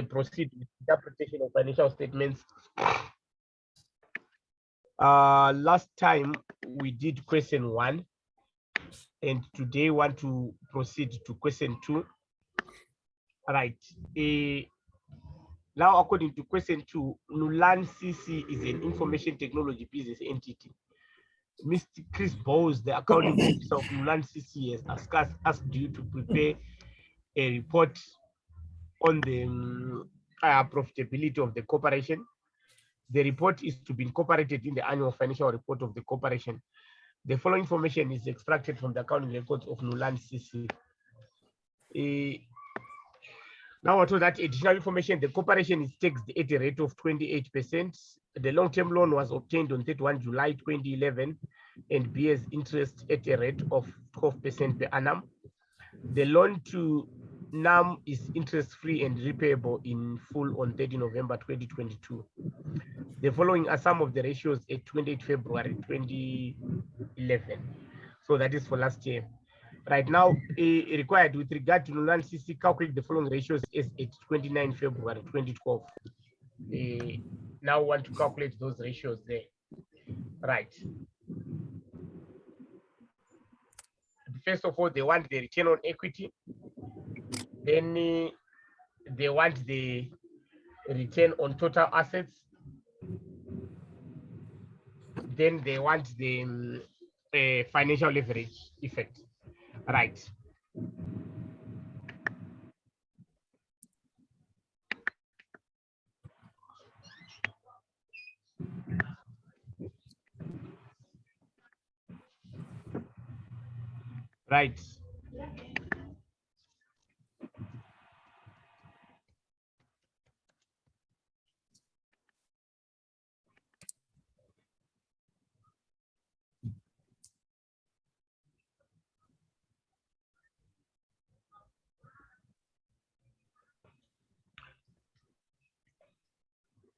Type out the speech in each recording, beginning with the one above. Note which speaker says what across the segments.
Speaker 1: proceed with interpretation of financial statements. Last time we did question 1, and today want to proceed to question 2. Right. Now, according to question 2, Nulan CC is an information technology business entity. Mr. Chris Bowes, the accounting officer of Nulan CC, has asked you to prepare a report on the profitability of the corporation. The report is to be incorporated in the annual financial report of the corporation. The following information is extracted from the accounting records of Nulan CC. Now, to that additional information, the corporation is taxed at a rate of 28%. The long-term loan was obtained on 31 July 2011 and bears interest at a rate of 12% per annum. The loan to NAM is interest-free and repayable in full on 30 November 2022. The following are some of the ratios at 28 February 2011. So that is for last year. Right now, required with regard to Nulan CC, calculate the following ratios as at 29 February 2012. Now want to calculate those ratios there. Right. First of all, they want the return on equity. Then they want the return on total assets. Then they want the financial leverage effect. Right. Right.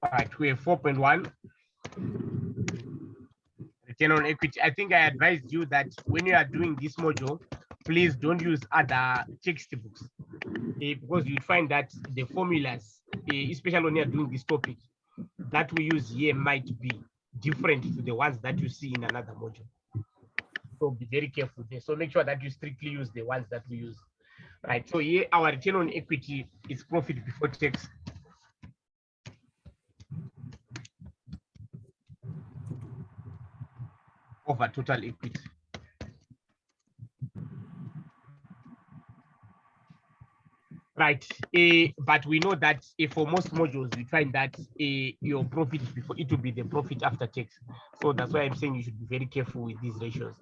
Speaker 1: All right, we have 4.1 return on equity. I think I advised you that when you are doing this module, please don't use other textbooks because you find that the formulas, especially when you are doing this topic, that we use here might be different to the ones that you see in another module. So be very careful there. So make sure that you strictly use the ones that we use. Right. So here our return on equity is profit before tax. Over total equity. Right, but we know that for most modules, we find that your profit before it will be the profit after tax. So that's why I'm saying you should be very careful with these ratios.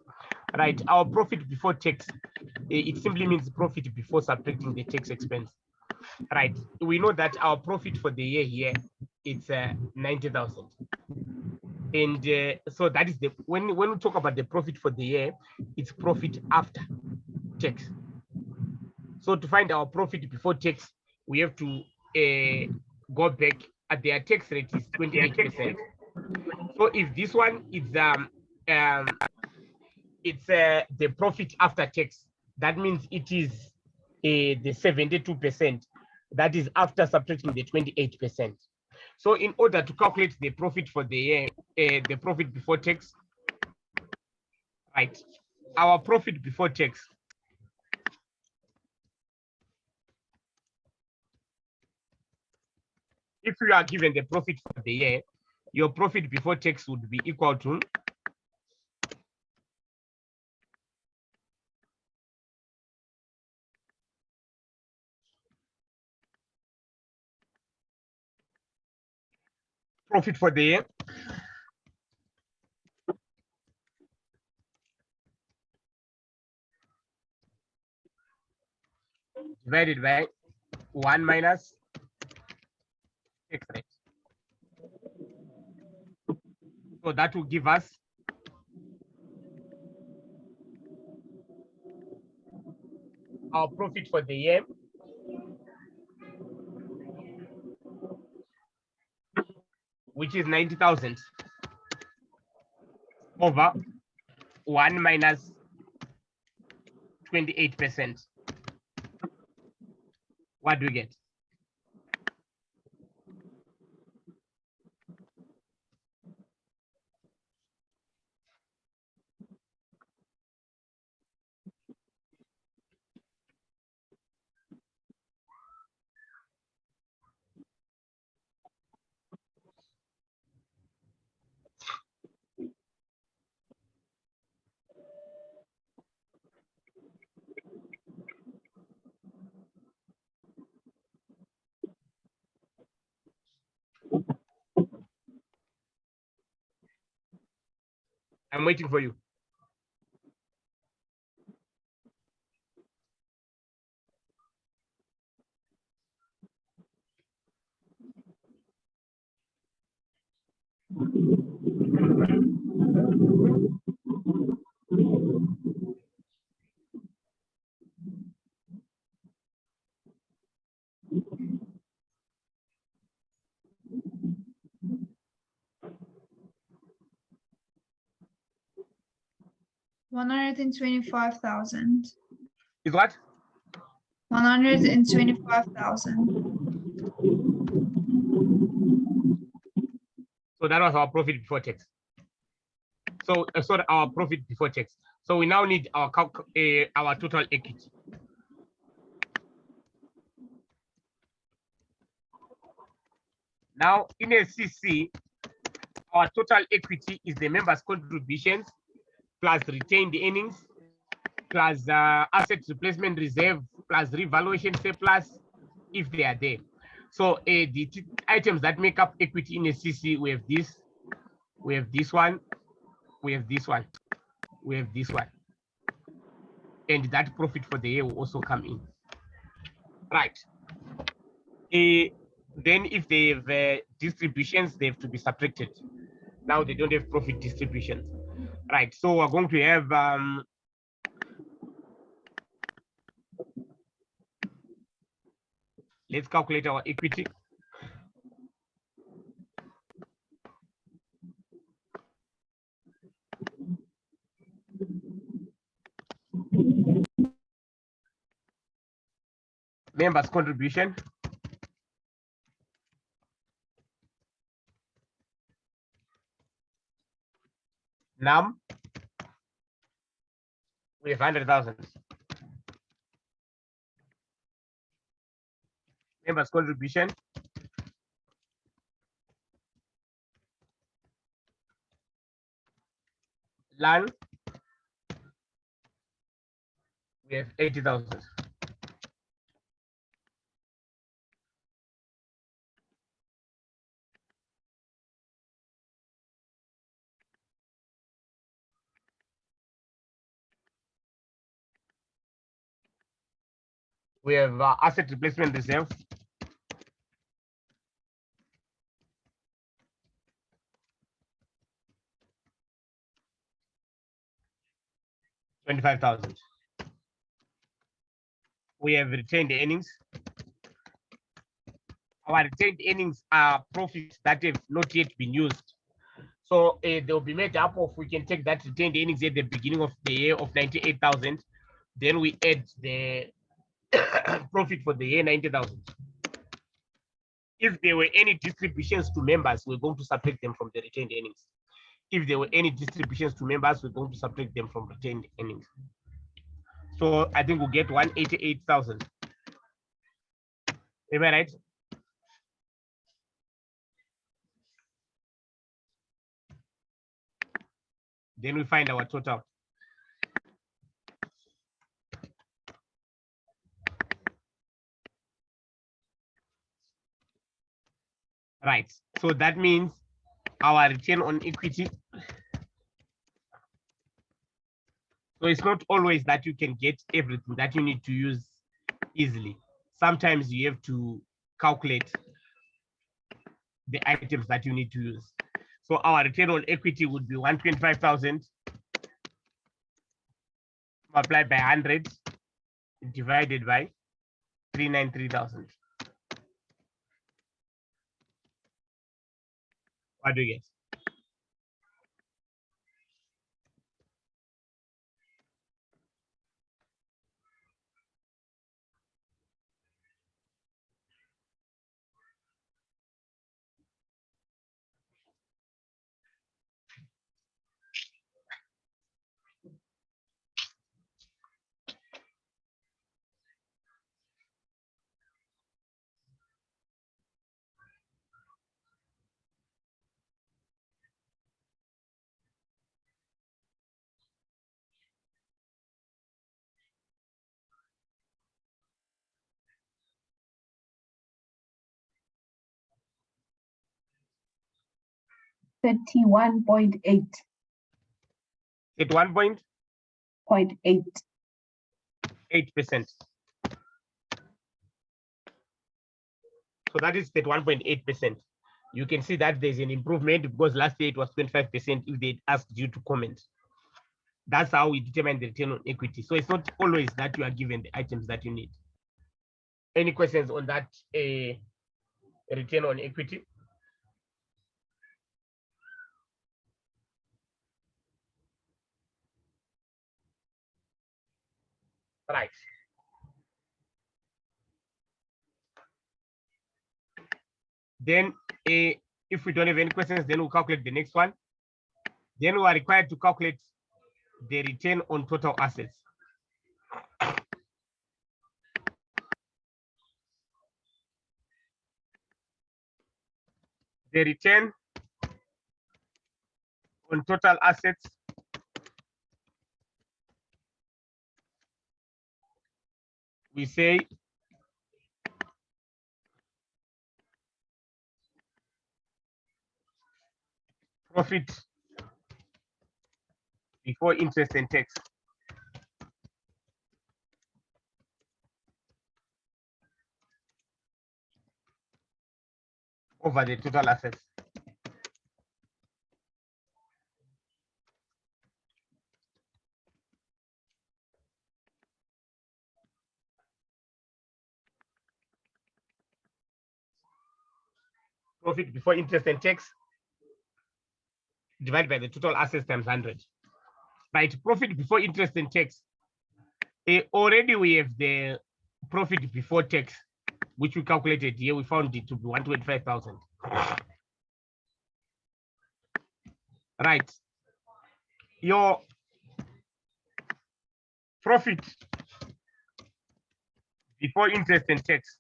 Speaker 1: Right, our profit before tax, it simply means profit before subtracting the tax expense. Right, we know that our profit for the year here, it's 90,000. And so that is the, when we talk about the profit for the year, it's profit after tax. So to find our profit before tax, we have to go back at their tax rate is 28%. So if this one is it's the profit after tax, that means it is the 72%. That is after subtracting the 28%. So in order to calculate the profit for the year, the profit before tax, right? Our profit before tax. If you are given the profit for the year, your profit before tax would be equal to profit for the year divided by 1 minus tax rate. So that will give us our profit for the year, which is 90,000 over 1 minus 28%. What do we get? I'm waiting for you.
Speaker 2: $125,000.
Speaker 1: Is what?
Speaker 2: 125,000.
Speaker 1: So that was our profit before tax. So sorry, our profit before tax. So we now need our total equity. Now in a CC, our total equity is the members' contributions plus retained earnings plus asset replacement reserve plus revaluation surplus if they are there. So the items that make up equity in a CC, we have this one, we have this one, we have this one. And that profit for the year will also come in. Right. Then if they have distributions, they have to be subtracted. Now they don't have profit distributions. Right. So we're going to have let's calculate our equity. Members' contribution. NAM. We have 100,000. Members' contribution. LAN. We have 80,000. We have asset replacement reserve. $25,000. We have retained earnings. Our retained earnings are profits that have not yet been used. So they'll be made up of, we can take that retained earnings at the beginning of the year of 98,000. Then we add the profit for the year 90,000. If there were any distributions to members, we're going to subtract them from the retained earnings. If there were any distributions to members, we're going to subtract them from retained earnings. So I think we'll get 188,000. Am I right? Then we find our total. Right. So that means our return on equity. So it's not always that you can get everything that you need to use easily. Sometimes you have to calculate the items that you need to use. So our return on equity would be 125,000 multiplied by 100 divided by 393,000. What do you get?
Speaker 3: $31.8.
Speaker 1: 31.8%.
Speaker 2: 0.8.
Speaker 1: So that is 31.8%. You can see that there's an improvement because last year it was 25% if they asked you to comment. That's how we determine the return on equity. So it's not always that you are given the items that you need. Any questions on that return on equity? Right. Then if we don't have any questions, then we'll calculate the next one. Then we are required to calculate the return on total assets. The return on total assets we say profit before interest and tax over the total assets. Profit before interest and tax divided by the total assets times 100. Right, profit before interest and tax. Already we have the profit before tax, which we calculated here. We found it to be 125,000. Right. Your profit before interest and tax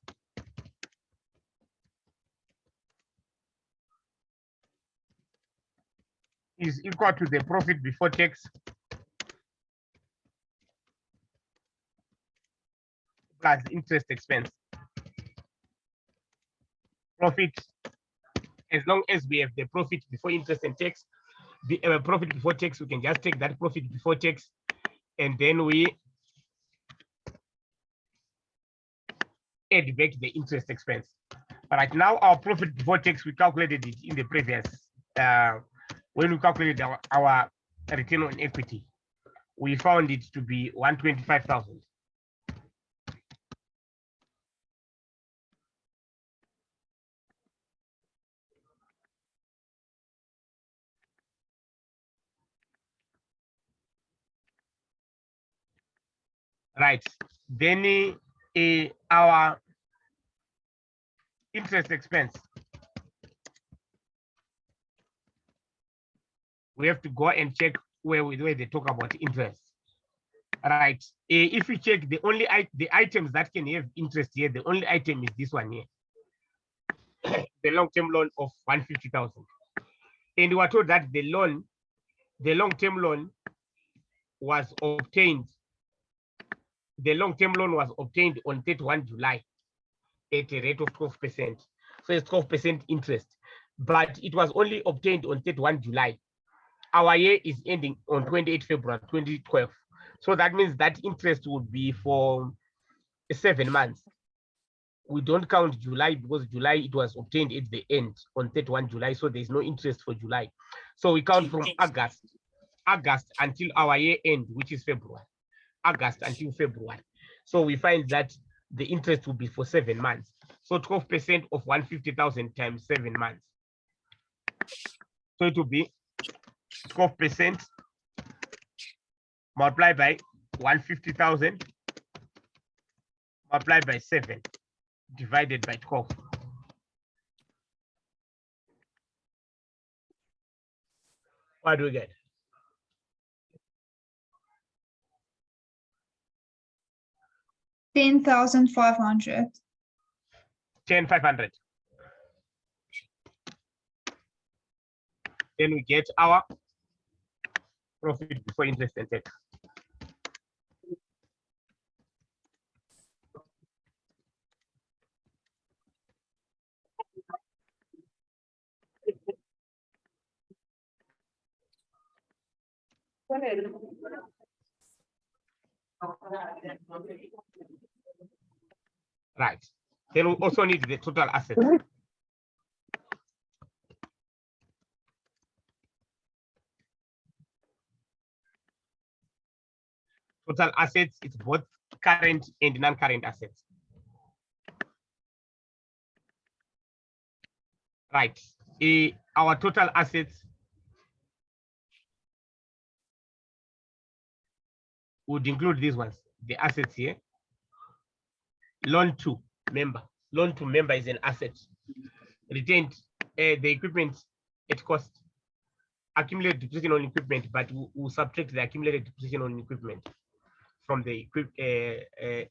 Speaker 1: is equal to the profit before tax plus interest expense. Profit, as long as we have the profit before interest and tax, the profit before tax, we can just take that profit before tax and then we add back the interest expense. But right now, our profit before tax, we calculated it in the previous, when we calculated our return on equity, we found it to be 125,000. Right. Then our interest expense, we have to go and check where they talk about interest. Right. If we check the items that can have interest here, the only item is this one here, the long-term loan of 150,000. And we were told that the long-term loan was obtained. The long-term loan was obtained on 31 July at a rate of 12%. So it's 12% interest, but it was only obtained on 31 July. Our year is ending on 28 February 2012. So that means that interest would be for 7 months. We don't count July because July it was obtained at the end on 31 July. So there's no interest for July. So we count from August until our year end, which is February. August until February. So we find that the interest will be for 7 months. So 12% of 150,000 times 7 months. So it will be 12% multiplied by 150,000 multiplied by 7 divided by 12. What do we get?
Speaker 2: 10,500.
Speaker 1: 10,500. Then we get our profit before interest and tax. Right. Then we also need the total assets. Total assets, it's both current and non-current assets. Right. Our total assets would include these ones, the assets here. Loan to member. Loan to member is an asset. Retained the equipment at cost. Accumulated depreciation on equipment, but we'll subtract the accumulated depreciation on equipment from the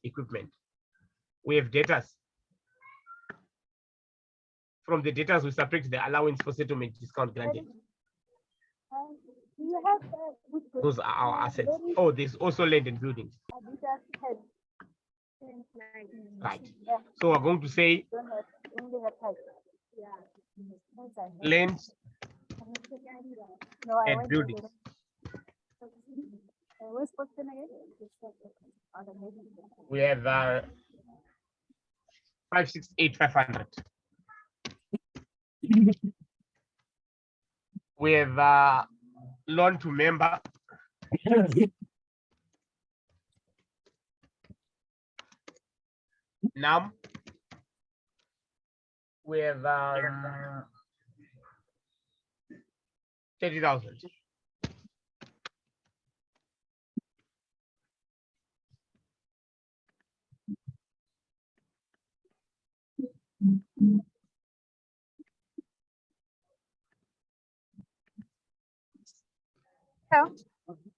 Speaker 1: equipment. We have debtors. From the debtors, we subtract the allowance for settlement discount granted. Those are our assets. Oh, there's also land and buildings. Right. So we're going to say land and buildings. We have 568,500. We have loan to member. Now we have 30,000.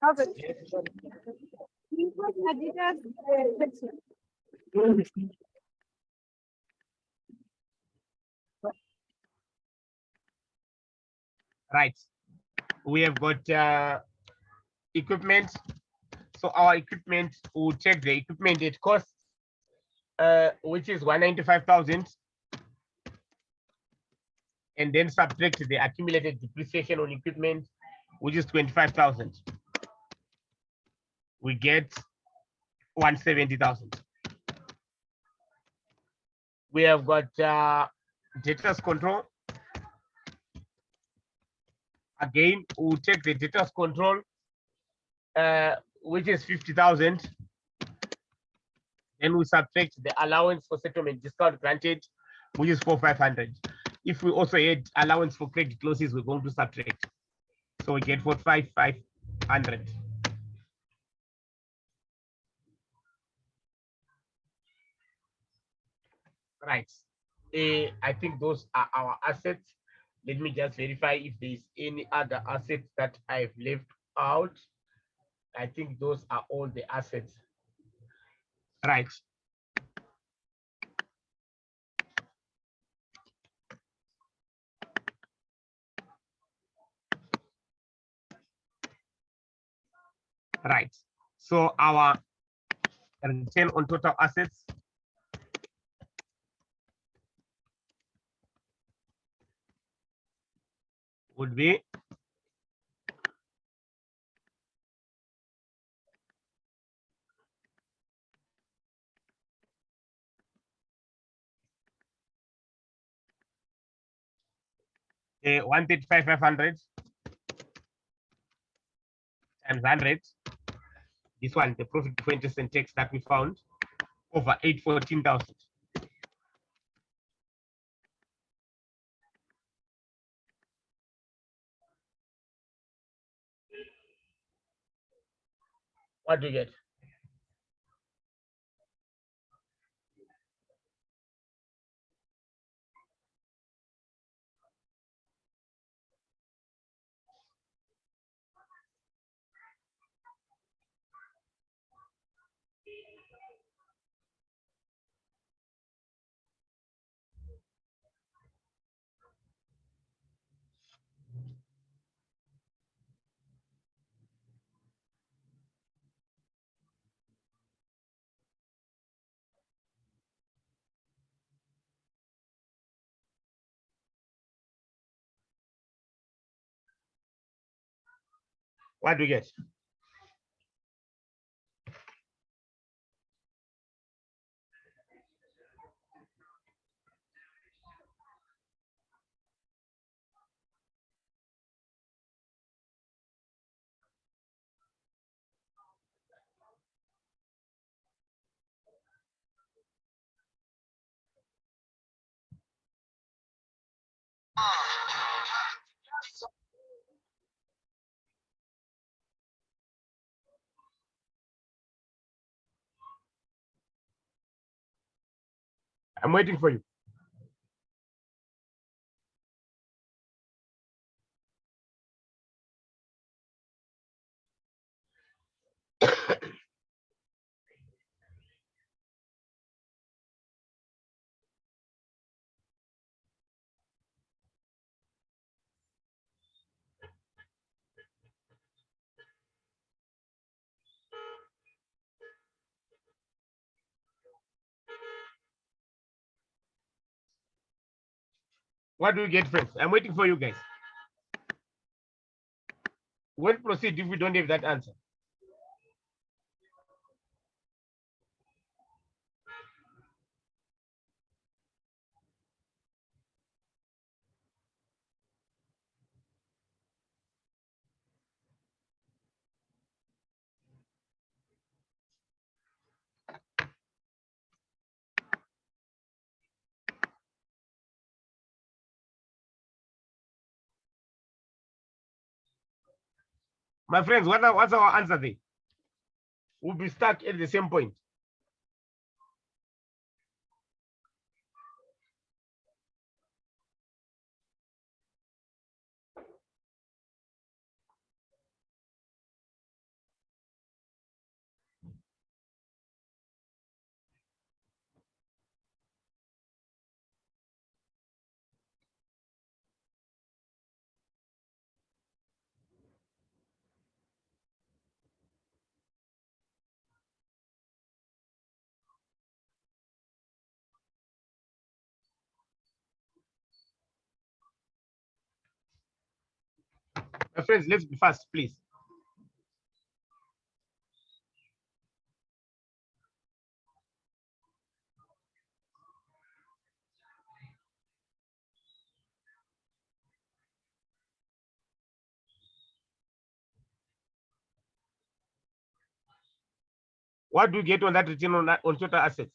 Speaker 2: How's it?
Speaker 1: Right. We have got equipment. So our equipment, will check the equipment it costs, which is 195,000, and then subtract the accumulated depreciation on equipment, which is 25,000. We get 170,000. We have got debtors control. Again, we'll take the debtors control, which is 50,000. Then we subtract the allowance for settlement discount granted, which is 4,500. If we also add allowance for credit losses, we're going to subtract. So we get 45,500. Right. I think those are our assets. Let me just verify if there's any other assets that I've left out. I think those are all the assets. Right. Right. So our return on total assets would be a 135,500 times 100. This one, the profit before interest and tax that we found, over 814,000. What do you get? What do you get? I'm waiting for you. What do you get, friends? I'm waiting for you guys. We'll proceed if we don't have that answer. My friends, what's our answer there? We'll be stuck at the same point. My friends, let's be fast, please. What do you get on that return on total assets?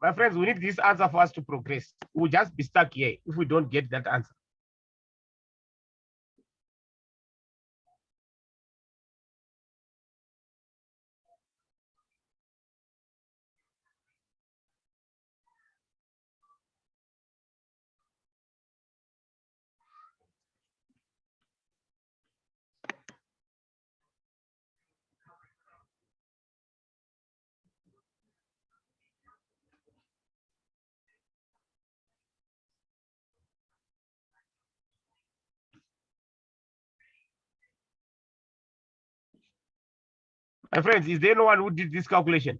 Speaker 1: My friends, we need this answer for us to progress. We'll just be stuck here if we don't get that answer. My friends, is there anyone who did this calculation?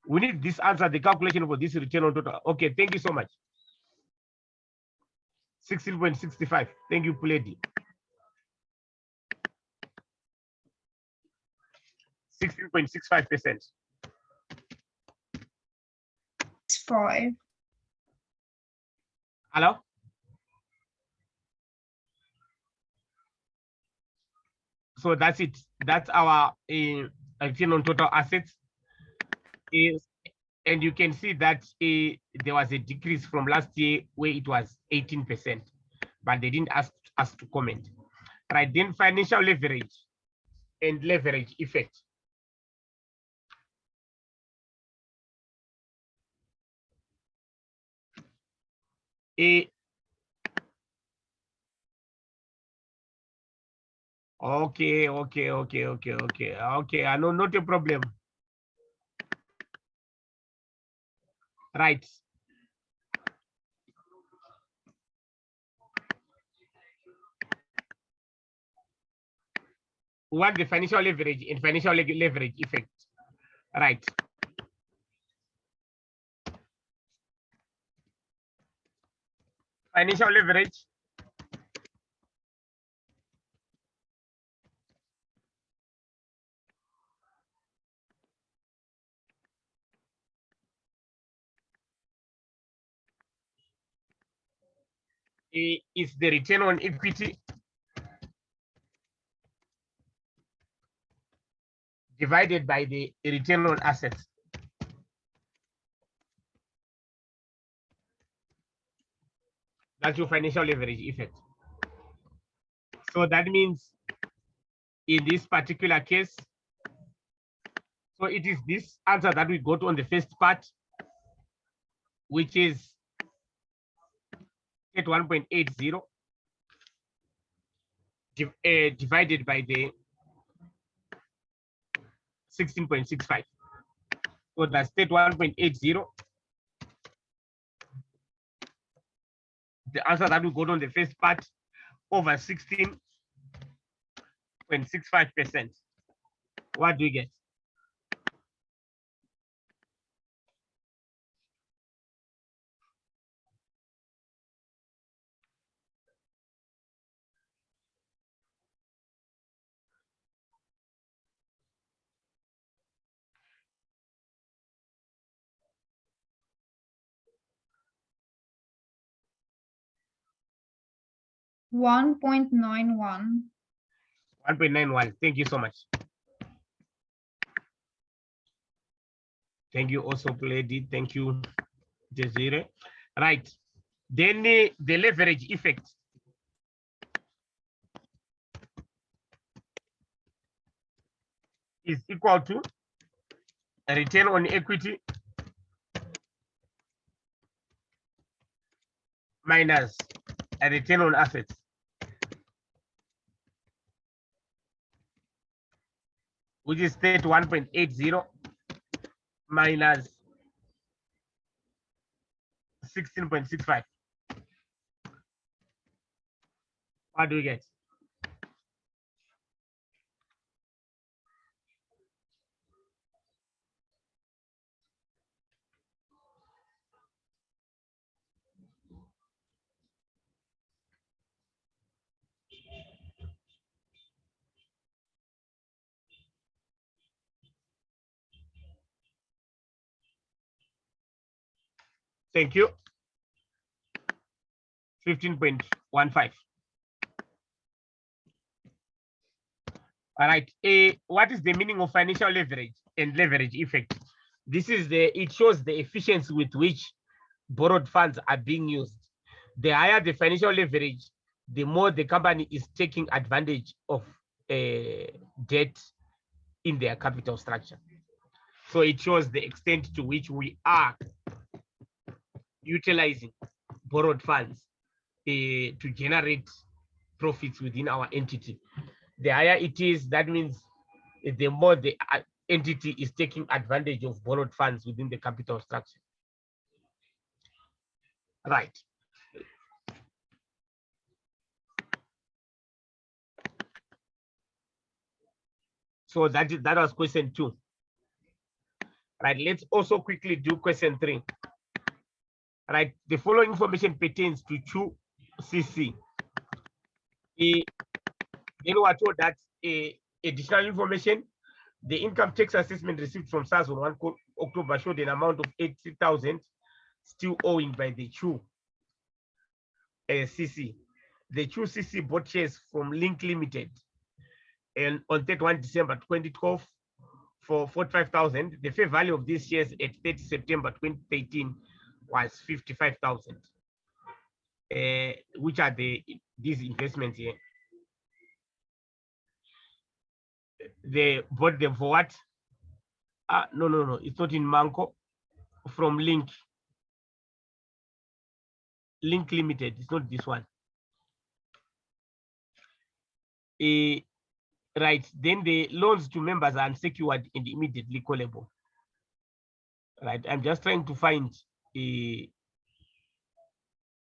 Speaker 1: We need this answer, the calculation for this return on total. Okay, thank you so much. 16.65. Thank you, Puledi. 16.65%.
Speaker 2: It's 5.
Speaker 1: Hello? So that's it. That's our return on total assets. And you can see that there was a decrease from last year where it was 18%, but they didn't ask us to comment. Right, then financial leverage and leverage effect. Okay. I know, not a problem. Right. What the financial leverage and financial leverage effect. Right. Financial leverage is the return on equity divided by the return on assets. That's your financial leverage effect. So that means in this particular case, so it is this answer that we got on the first part, which is at 1.80 divided by the 16.65. So that's state 1.80. The answer that we got on the first part over 16.65%. What do we get?
Speaker 2: $1.91.
Speaker 1: 1.91. Thank you so much. Thank you also, Pledy. Thank you, Desire. Right. Then the leverage effect. Is equal to a return on equity minus a return on assets. Which is state 1.80 minus 16.65. What do we get? Thank you. 15.15. All right. What is the meaning of financial leverage and leverage effect? This is it shows the efficiency with which borrowed funds are being used. The higher the financial leverage, the more the company is taking advantage of debt in their capital structure. So it shows the extent to which we are utilizing borrowed funds to generate profits within our entity. The higher it is, that means the more the entity is taking advantage of borrowed funds within the capital structure. Right. So that was question 2. Right. Let's also quickly do question 3. Right. The following information pertains to Chu CC. Then we're told that additional information, the income tax assessment received from SARS on 1 October showed an amount of 80,000 still owing by the Chu CC. The Chu CC bought shares from Link Limited and on 31 December 2012 for 45,000. The fair value of these shares at 30 September 2013 was 55,000. Which are these investments here? They bought them for what? No, it's not in Manco. From Link Limited. It's not this one. Right. Then the loans to members are unsecured and immediately callable. Right. I'm just trying to find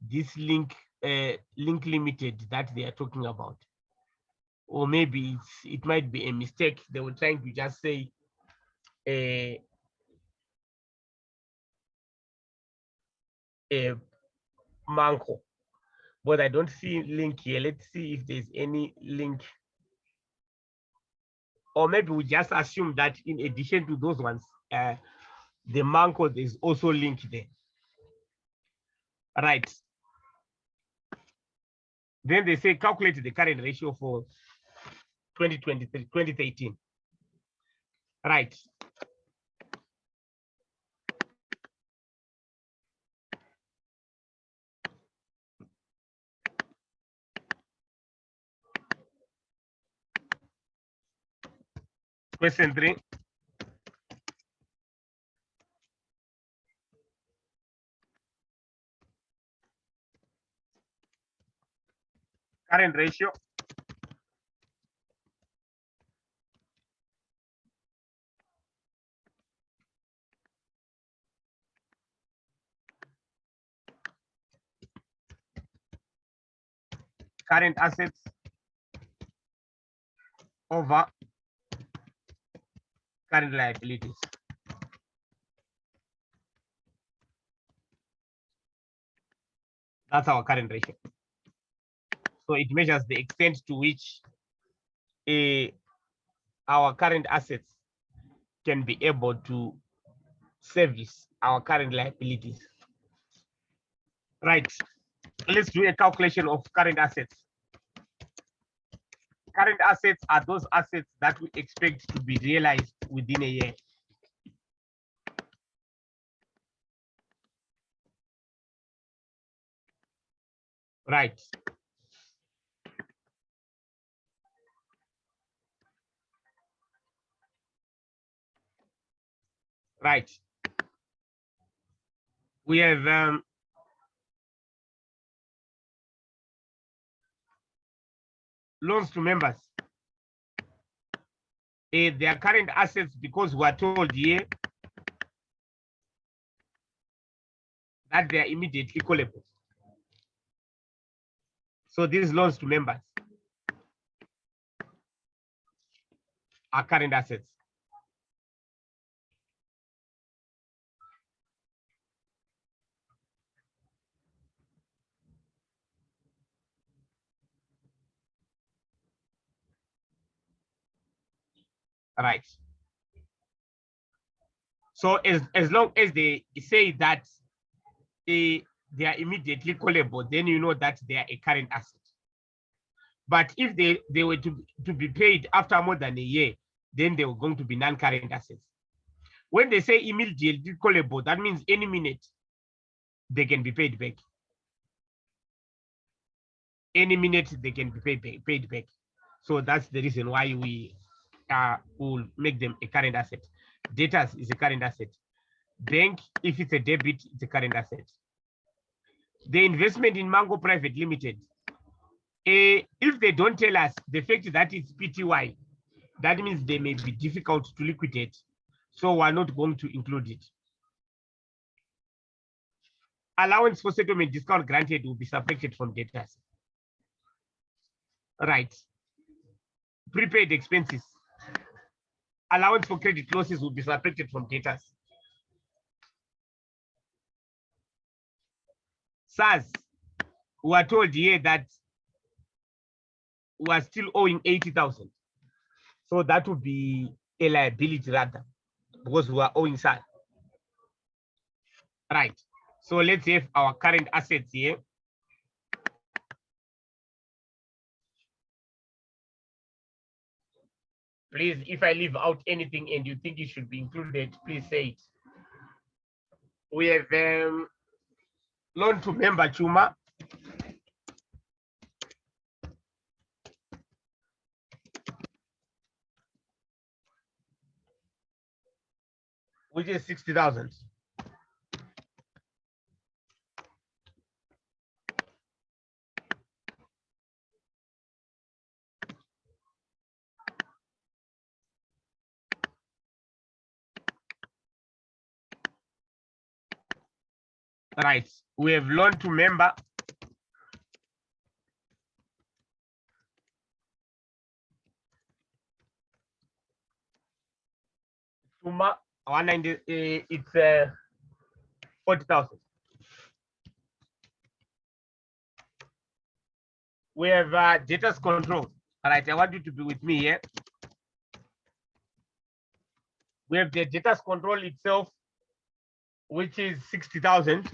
Speaker 1: this Link Limited that they are talking about. Or maybe it might be a mistake. They were trying to just say Manco, but I don't see Link here. Let's see if there's any link. Or maybe we just assume that in addition to those ones, the Manco, there's also Link there. Right. Then they say calculate the current ratio for 2023, 2013. Right. Question 3. Current ratio. Current assets over current liabilities. That's our current ratio. So it measures the extent to which our current assets can be able to service our current liabilities. Right. Let's do a calculation of current assets. Current assets are those assets that we expect to be realized within a year. Right. Right. We have loans to members. Their current assets, because we are told here that they are immediately callable. So these loans to members are current assets. Right. So as long as they say that they are immediately callable, then you know that they are a current asset. But if they were to be paid after more than a year, then they were going to be non-current assets. When they say immediately callable, that means any minute they can be paid back. Any minute they can be paid back. So that's the reason why we will make them a current asset. Debtors is a current asset. Bank, if it's a debit, it's a current asset. The investment in Mango Private Limited, if they don't tell us the fact that it's PTY, that means they may be difficult to liquidate. So we're not going to include it. Allowance for settlement discount granted will be subtracted from debtors. Right. Prepaid expenses. Allowance for credit losses will be subtracted from debtors. SARS, we are told here that we are still owing 80,000. So that would be a liability rather, because we are owing SARS. Right. So let's have our current assets here. Please, if I leave out anything and you think it should be included, please say it. We have loan to member Chuma. Which is 60,000. Right. We have loan to member. Chuma 190. It's 40,000. We have debtors control. All right, I want you to be with me here. We have the debtors control itself, which is 60,000.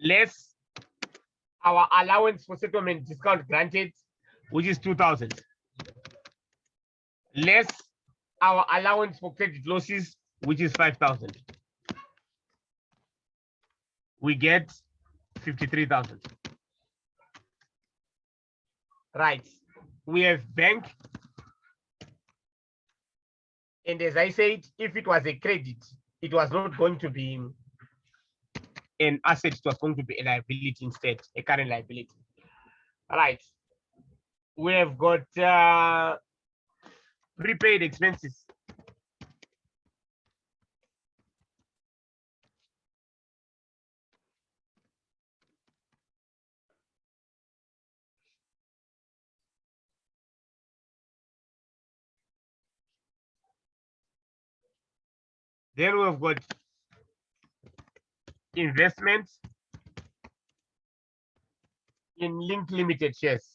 Speaker 1: less our allowance for settlement discount granted, which is 2,000, less our allowance for credit losses, which is 5,000. We get 53,000. Right. We have bank. And as I said, if it was a credit, it was not going to be an asset, it was going to be a liability instead, a current liability. All right. We have got prepaid expenses. Then we've got investments in linked limited shares.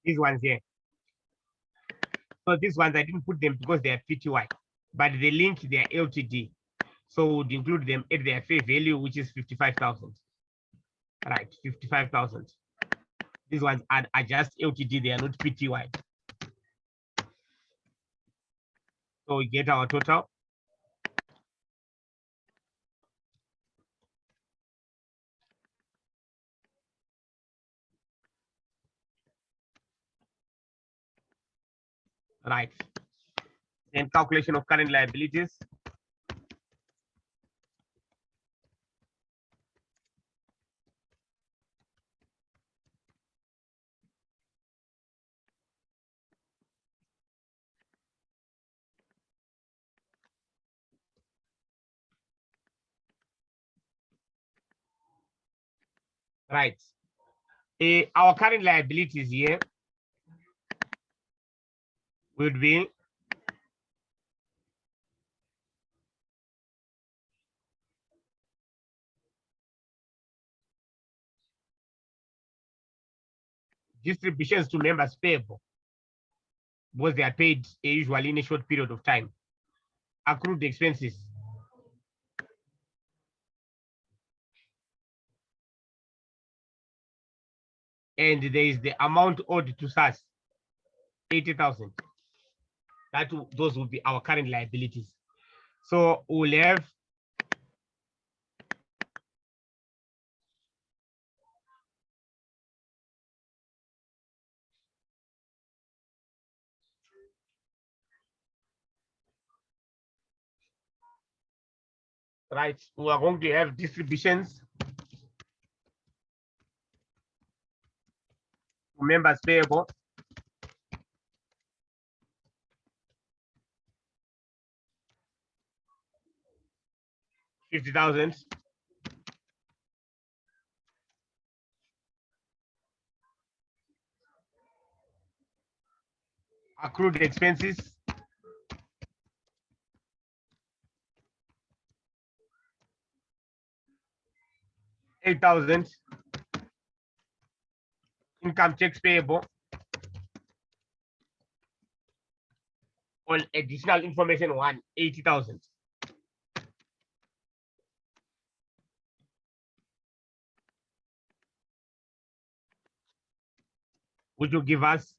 Speaker 1: These ones here. So these ones I didn't put them because they are PTY, but they link their LTD. So would include them at their fair value, which is 55,000. Right, 55,000. These ones are just LTD, they are not PTY. So we get our total. Right. Then calculation of current liabilities. Right. Our current liabilities here would be distributions to members payable, because they are paid usually in a short period of time. Accrued expenses. And there is the amount owed to SAS, 80,000. Those will be our current liabilities. So we'll have right, we are going to have distributions to members payable. $50,000. Accrued expenses. $8,000. Income tax payable. On additional information one, 80,000. Which will give us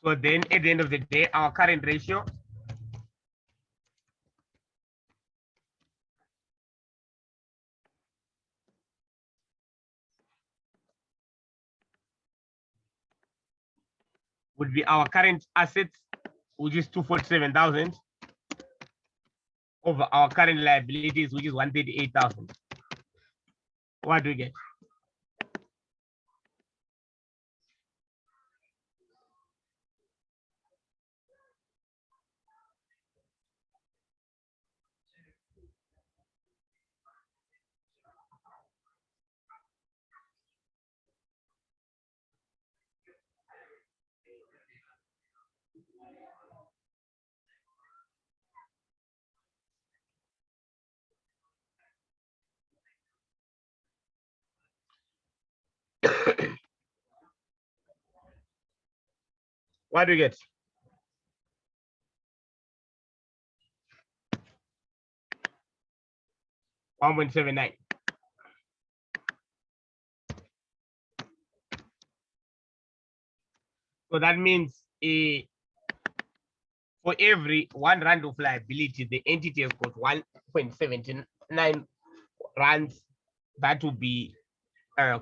Speaker 1: so then at the end of the day, our current ratio would be our current assets, which is 247,000, over our current liabilities, which is 138,000. What do we get? What do you get? $1.79. So that means for every R1 of liability, the entity has got 1.79 rands that will be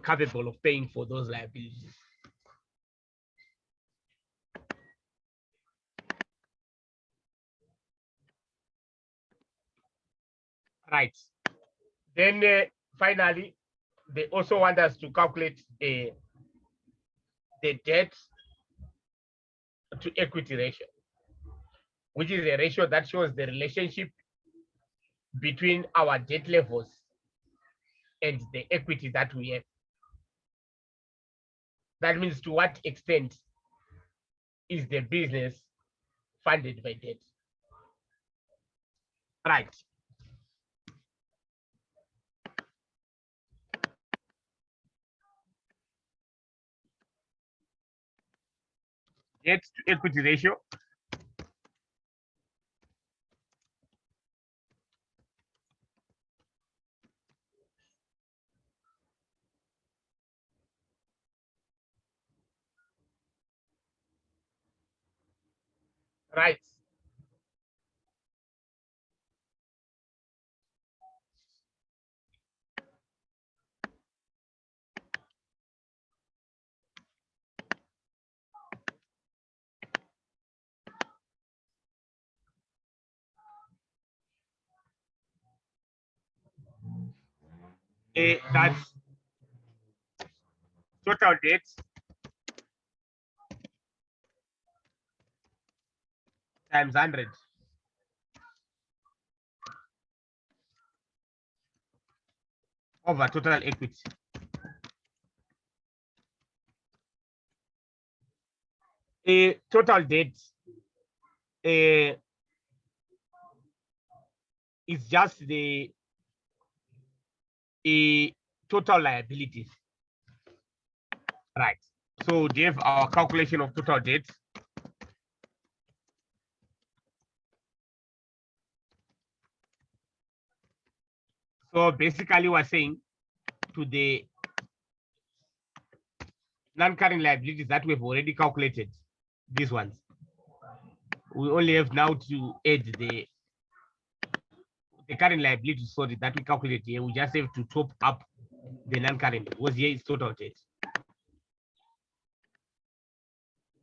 Speaker 1: capable of paying for those liabilities. Right. Then finally, they also want us to calculate the debt to equity ratio, which is a ratio that shows the relationship between our debt levels and the equity that we have. That means to what extent is the business funded by debt? Right. Debt to equity ratio. Right. That's total debt times 100 over total equity. Total debt is just the total liabilities. Right. So we have our calculation of total debt. So basically we're saying to the non-current liabilities that we've already calculated, these ones, we only have now to add the current liabilities, sorry, that we calculate here. We just have to top up the non-current, because here is total debt.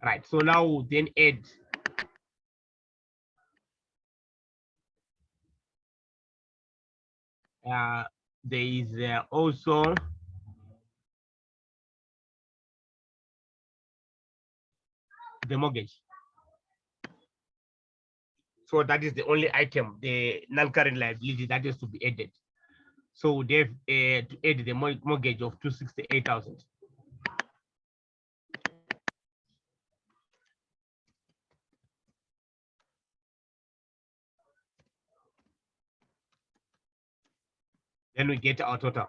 Speaker 1: Right. So now we'll then add there is also the mortgage. So that is the only item, the non-current liability that is to be added. So they have to add the mortgage of 268,000. Then we get our total.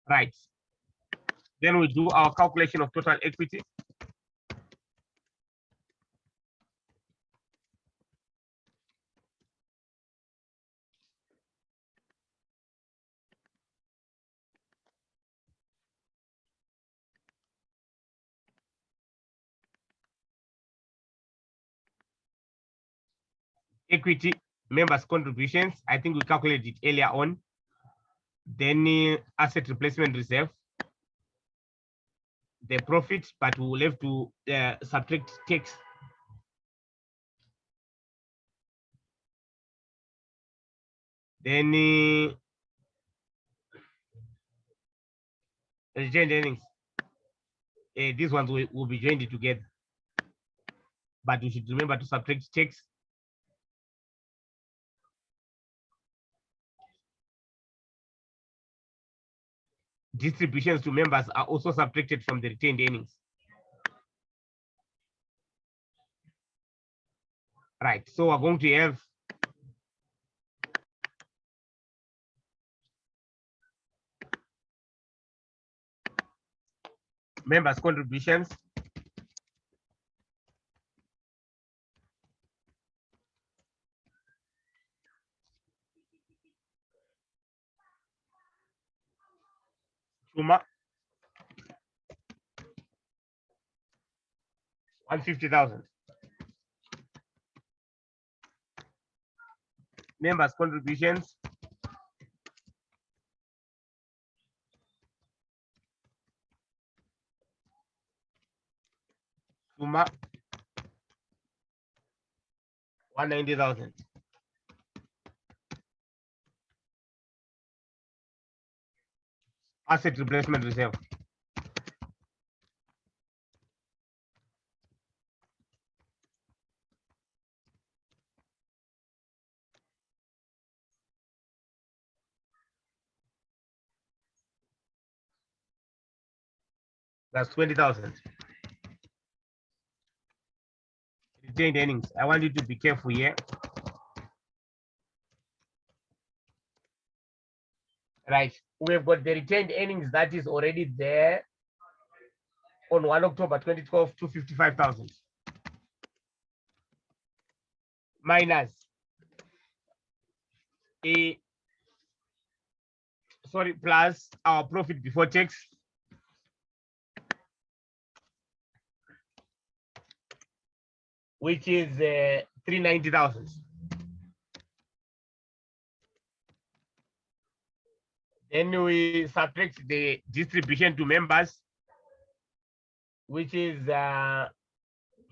Speaker 1: Right. Then we do our calculation of total equity. Equity, members' contributions. I think we calculated it earlier on. Then asset replacement reserve, the profit, but we will have to subtract tax. Then retained earnings. These ones will be joined together, but we should remember to subtract tax. Distributions to members are also subtracted from the retained earnings. Right. So we're going to have members' contributions. Chuma. 150,000. Members' contributions. Chuma. 190,000. Asset replacement reserve. That's 20,000. Retained earnings. I want you to be careful here. Right. We've got the retained earnings that is already there on 1 October 2012, 255,000. Minus plus our profit before tax, which is 390,000. Then we subtract the distribution to members, which is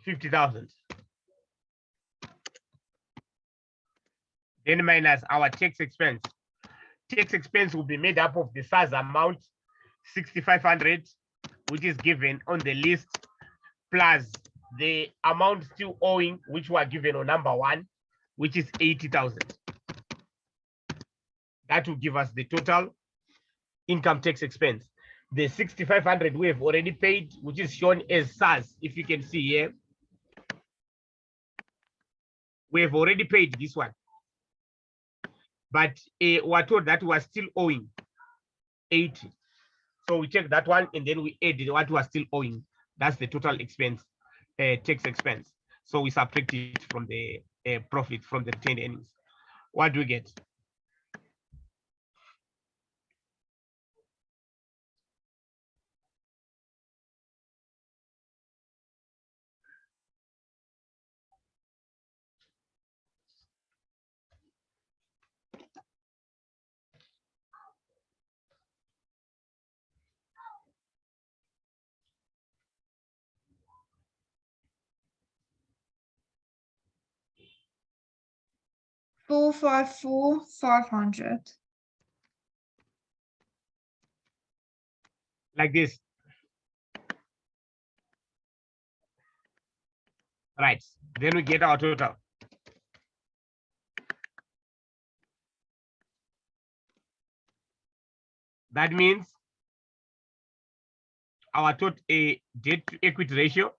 Speaker 1: 50,000. Then minus our tax expense. Tax expense will be made up of the SARS amount 6,500, which is given on the list, plus the amount still owing, which were given on number 1, which is 80,000. That will give us the total income tax expense. The 6,500 we have already paid, which is shown as SARS. If you can see here, we have already paid this one, but we're told that we're still owing 80. So we check that one and then we add what we're still owing. That's the total expense, tax expense. So we subtract it from the profit from the retained earnings. What do we get?
Speaker 2: $454,500.
Speaker 1: Like this. Right. Then we get our total. That means our total debt to equity ratio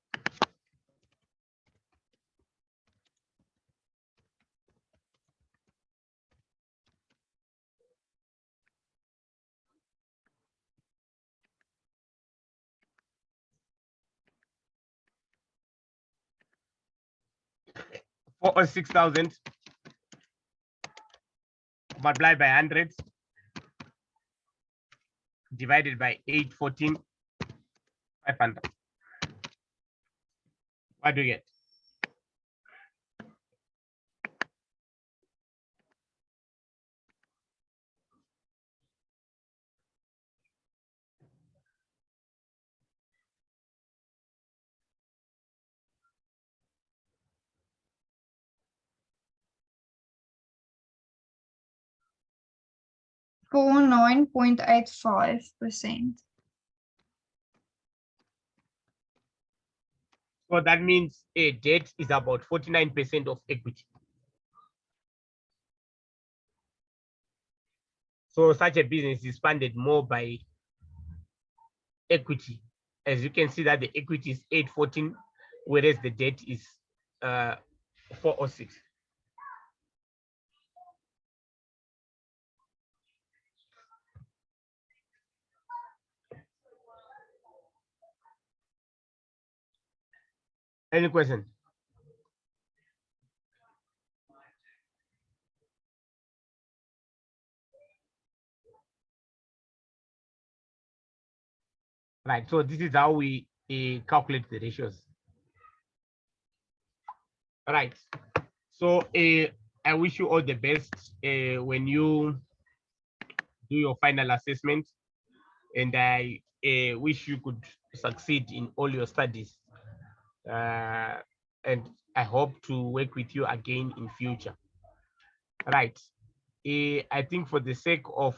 Speaker 1: for 6,000 multiplied by 100 divided by 814 500. What do you get?
Speaker 2: For 9.85%.
Speaker 1: So that means a debt is about 49% of equity. So such a business is funded more by equity. As you can see that the equity is 814, whereas the debt is 406. Any question? Right, so this is how we calculate the ratios. Right, so I wish you all the best when you do your final assessment, and I wish you could succeed in all your studies. And I hope to work with you again in future. Right. I think for the sake of